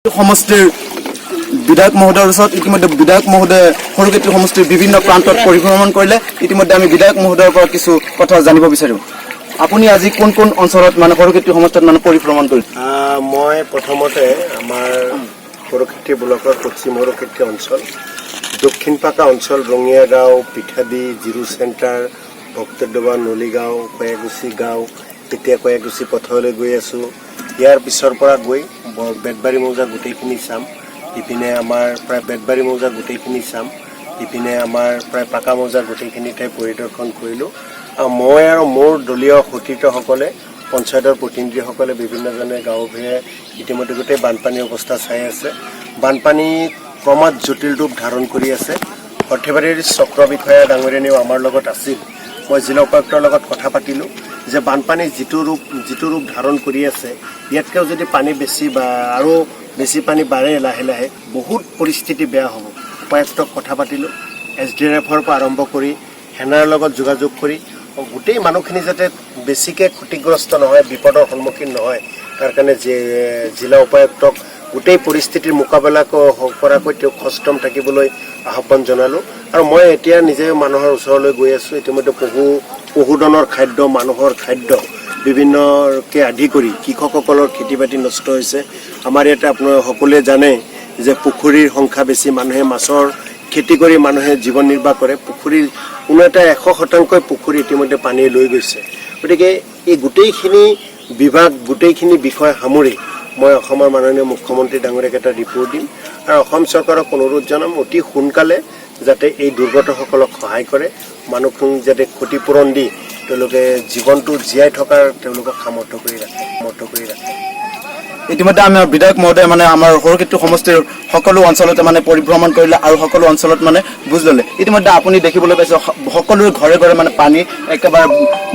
সমষ্টিৰ বিধায়ক মহোদয়ৰ ওচৰত ইতিমধ্যে বিধায়ক মহোদয়ে সৰুকেটি সমষ্টিৰ বিভিন্ন প্ৰান্তত পৰিভ্ৰমণ কৰিলে। ইতিমধ্যে আমি বিধায়ক মহোদয়ৰ পৰা কিছু কথা জানিব বিচাৰিম। আপুনি আজি কোন কোন অঞ্চলত মানে সৰুকেটি সমষ্টিত মানে পৰিভ্ৰমণ কৰিছে? মই প্ৰথমতে আমাৰ সৰুকেটি ব্লকৰ পশ্চিম সৰুকেটি অঞ্চল, দক্ষিণ পাকা অঞ্চল, ৰঙিয়া গাঁও, পিঠাবি, জিৰো চেণ্টাৰ, ভক্তডবা, নলীগাঁও, কয়াগুচি গাঁও, এতিয়া কয়াগুচি পথলৈ গৈ আছোঁ। ইয়াৰ পিছৰ পৰা গৈ বেতবাৰী মৌজা গোটেইখিনি চাম। ইপিনে আমাৰ প্ৰায় বেতবাৰী মৌজা গোটেইখিনি চাম। ইপিনে আমাৰ প্ৰায় পাকা মৌজা গোটেইখিনি ঠাই পৰিদৰ্শন কৰিলোঁ। মই আৰু মোৰ দলীয় সতীৰ্থসকলে, পঞ্চায়তৰ প্ৰতিনিধিসকলে বিভিন্নজনে গাঁও ভূঞে ইতিমধ্যে গোটেই বানপানীৰ অৱস্থা চাই আছে। বানপানী ক্ৰমাৎ জটিল ৰূপ ধাৰণ কৰি আছে। সৰ্থেবাৰীৰ চক্ৰ বিষয়া ডাঙৰীয়ানীও আমাৰ লগত আছিল। মই জিলা উপায়ুক্তৰ লগত কথা পাতিলোঁ যে বানপানী যিটো ৰূপ ধাৰণ কৰি আছে, ইয়াতকৈও যদি পানী বেছি বা আৰু বেছি পানী বাঢ়ে লাহে লাহে বহুত পৰিস্থিতি বেয়া হ'ব। উপায়ুক্তক কথা পাতিলোঁ। SDRFৰ পৰা আৰম্ভ কৰি সেনাৰ লগত যোগাযোগ কৰি গোটেই মানুহখিনি যাতে বেছিকৈ ক্ষতিগ্ৰস্ত নহয়, বিপদৰ সন্মুখীন নহয়, তাৰ কাৰণে জিলা উপায়ুক্তক গোটেই পৰিস্থিতিৰ মোকাবিলা কৰাকৈ তেওঁক সষ্টম থাকিবলৈ আহ্বান জনালোঁ। আৰু মই এতিয়া নিজে মানুহৰ ওচৰলৈ গৈ আছোঁ। ইতিমধ্যে পশুধনৰ খাদ্য, মানুহৰ খাদ্য বিভিন্নকে আদি কৰি কৃষকসকলৰ খেতি বাতি নষ্ট হৈছে। আমাৰ ইয়াতে আপোনাৰ সকলোৱে জানে যে পুখুৰীৰ সংখ্যা বেছি, মানুহে মাছৰ খেতি কৰি মানুহে জীৱন নিৰ্বাহ কৰে। পুখুৰীৰ কোনো এটা 100% পুখুৰী ইতিমধ্যে পানীয়ে লৈ গৈছে। গতিকে এই গোটেইখিনি বিভাগ, গোটেইখিনি বিষয় সামৰি মই অসমৰ মাননীয় মুখ্যমন্ত্ৰী ডাঙৰীয়াক এটা ৰিপৰ্ট দিম আৰু অসম চৰকাৰক অনুৰোধ জনাম অতি সোনকালে যাতে এই দুৰ্গতসকলক সহায় কৰে, মানুহখিনিক যাতে ক্ষতিপূৰণ দি তেওঁলোকে জীৱনটো জীয়াই থকাৰ তেওঁলোকক সামৰ্থ্য কৰি ৰাখে। ইতিমধ্যে আমাৰ বিধায়ক মহোদয়ে মানে আমাৰ সৰুকেটি সমষ্টিৰ সকলো অঞ্চলতে মানে পৰিভ্ৰমণ কৰিলে আৰু সকলো অঞ্চলত মানে বুজ ল'লে। ইতিমধ্যে আপুনি দেখিবলৈ পাইছে সকলোৰে ঘৰে ঘৰে মানে পানী একেবাৰে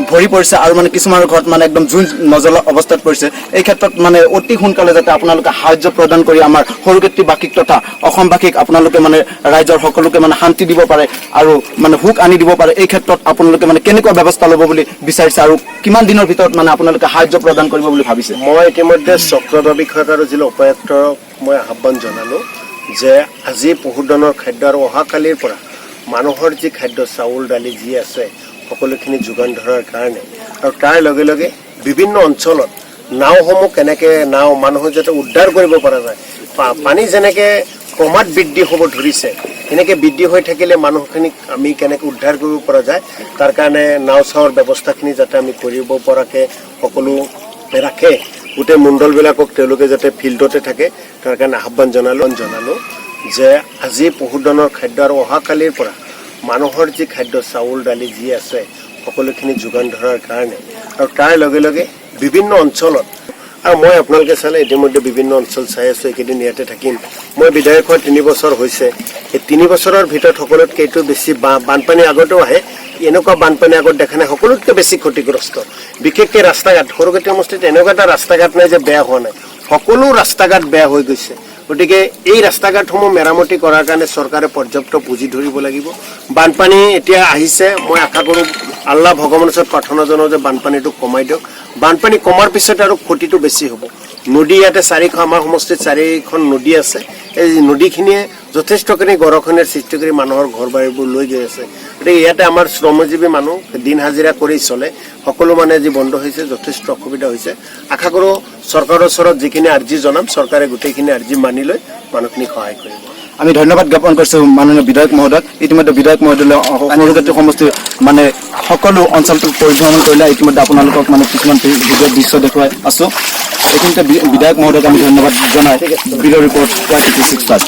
ভৰি পৰিছে আৰু মানে কিছুমানৰ ঘৰত মানে একদম জুই নজ্বলা অৱস্থাত পৰিছে। এই ক্ষেত্ৰত মানে অতি সোনকালে যাতে আপোনালোকে সাহায্য প্ৰদান কৰি আমাৰ সৰুকেটিবাসীক তথা অসমবাসীক আপোনালোকে মানে ৰাইজৰ সকলোকে মানে শান্তি দিব পাৰে আৰু মানে হুক আনি দিব পাৰে, এই ক্ষেত্ৰত আপোনালোকে মানে কেনেকুৱা ব্যৱস্থা ল'ব বুলি বিচাৰিছে আৰু কিমান দিনৰ ভিতৰত মানে আপোনালোকে সাহায্য প্ৰদান কৰিব বুলি ভাবিছে? মই ইতিমধ্যে চক্ৰ বিষয়ক আৰু জিলা উপায়ুক্তক মই আহ্বান জনালোঁ যে আজি পশুধনৰ খাদ্য আৰু অহাকালিৰ পৰা মানুহৰ যি খাদ্য, চাউল দালি যি আছে সকলোখিনি যোগান ধৰাৰ কাৰণে আৰু তাৰ লগে লগে বিভিন্ন অঞ্চলত নাওসমূহ কেনেকৈ মানুহৰ যাতে উদ্ধাৰ কৰিব পৰা যায়। পানী যেনেকৈ ক্ৰমাৎ বৃদ্ধি হ'ব ধৰিছে, এনেকৈ বৃদ্ধি হৈ থাকিলে মানুহখিনিক আমি কেনেকৈ উদ্ধাৰ কৰিব পৰা যায়, তাৰ কাৰণে নাও চাৱৰ ব্যৱস্থাখিনি যাতে আমি কৰিব পৰাকৈ সকলো ৰাখে। গোটেই মণ্ডলবিলাকক তেওঁলোকে যাতে ফিল্ডতে থাকে তাৰ কাৰণে আহ্বান জনালোঁ যে আজি পশুধনৰ খাদ্য আৰু অহাকালিৰ পৰা মানুহৰ যি খাদ্য, চাউল দালি যি আছে সকলোখিনি যোগান ধৰাৰ কাৰণে আৰু তাৰ লগে লগে বিভিন্ন অঞ্চলত, আৰু মই আপোনালোকে চালে ইতিমধ্যে বিভিন্ন অঞ্চল চাই আছোঁ, এইকেইদিন ইয়াতে থাকিম। মই বিধায়ক হোৱা 3 বছৰ হৈছে। এই 3 বছৰৰ ভিতৰত সকলোতকৈ এইটো বেছি বানপানী আগতেও আহে, এনেকুৱা বানপানী আগত দেখা নাই, সকলোতকৈ বেছি ক্ষতিগ্ৰস্ত। বিশেষকৈ ৰাস্তা ঘাট, সৰুকেটি সমষ্টিত এনেকুৱা এটা ৰাস্তা ঘাট নাই যে বেয়া হোৱা নাই, সকলো ৰাস্তা ঘাট বেয়া হৈ গৈছে। গতিকে এই ৰাস্তা ঘাটসমূহ মেৰামতি কৰাৰ কাৰণে চৰকাৰে পৰ্যাপ্ত পুঁজি ধৰিব লাগিব। বানপানী এতিয়া আহিছে, মই আশা কৰোঁ আল্লাহ ভগৱানৰ ওচৰত প্ৰাৰ্থনা জনাওঁ যে বানপানীটো কমাই দিয়ক। বানপানী কমাৰ পিছত আৰু ক্ষতিটো বেছি হ'ব। নদী ইয়াতে 4খন, আমাৰ সমষ্টিত 4খন নদী আছে। এই নদীখিনিয়ে যথেষ্টখিনি গৰাখহনীয়াৰ সৃষ্টি কৰি মানুহৰ ঘৰ বাৰীবোৰ লৈ গৈ আছে। গতিকে ইয়াতে আমাৰ শ্ৰমজীৱী মানুহ দিন হাজিৰা কৰি চলে, সকলো মানে আজি বন্ধ হৈছে, যথেষ্ট অসুবিধা হৈছে। আশা কৰোঁ চৰকাৰৰ ওচৰত যিখিনি আৰ্জি জনাম, চৰকাৰে গোটেইখিনি আৰ্জি মানি লৈ মানুহখিনিক সহায় কৰিব। আমি ধন্যবাদ জ্ঞাপন কৰিছোঁ মাননীয় বিধায়ক মহোদয়ক। ইতিমধ্যে বিধায়ক মহোদয়ে সৰুকেটি সমষ্টিৰ মানে সকলো অঞ্চলটো পৰিভ্ৰমণ কৰিলে। ইতিমধ্যে আপোনালোকক মানে কিছুমান ভিডিঅ' দৃশ্য দেখুৱাই আছোঁ। এইখিনিতে বিধায়ক মহোদয়ক আমি ধন্যবাদ জনাই ভিডিঅ' ৰিপৰ্ট 26+।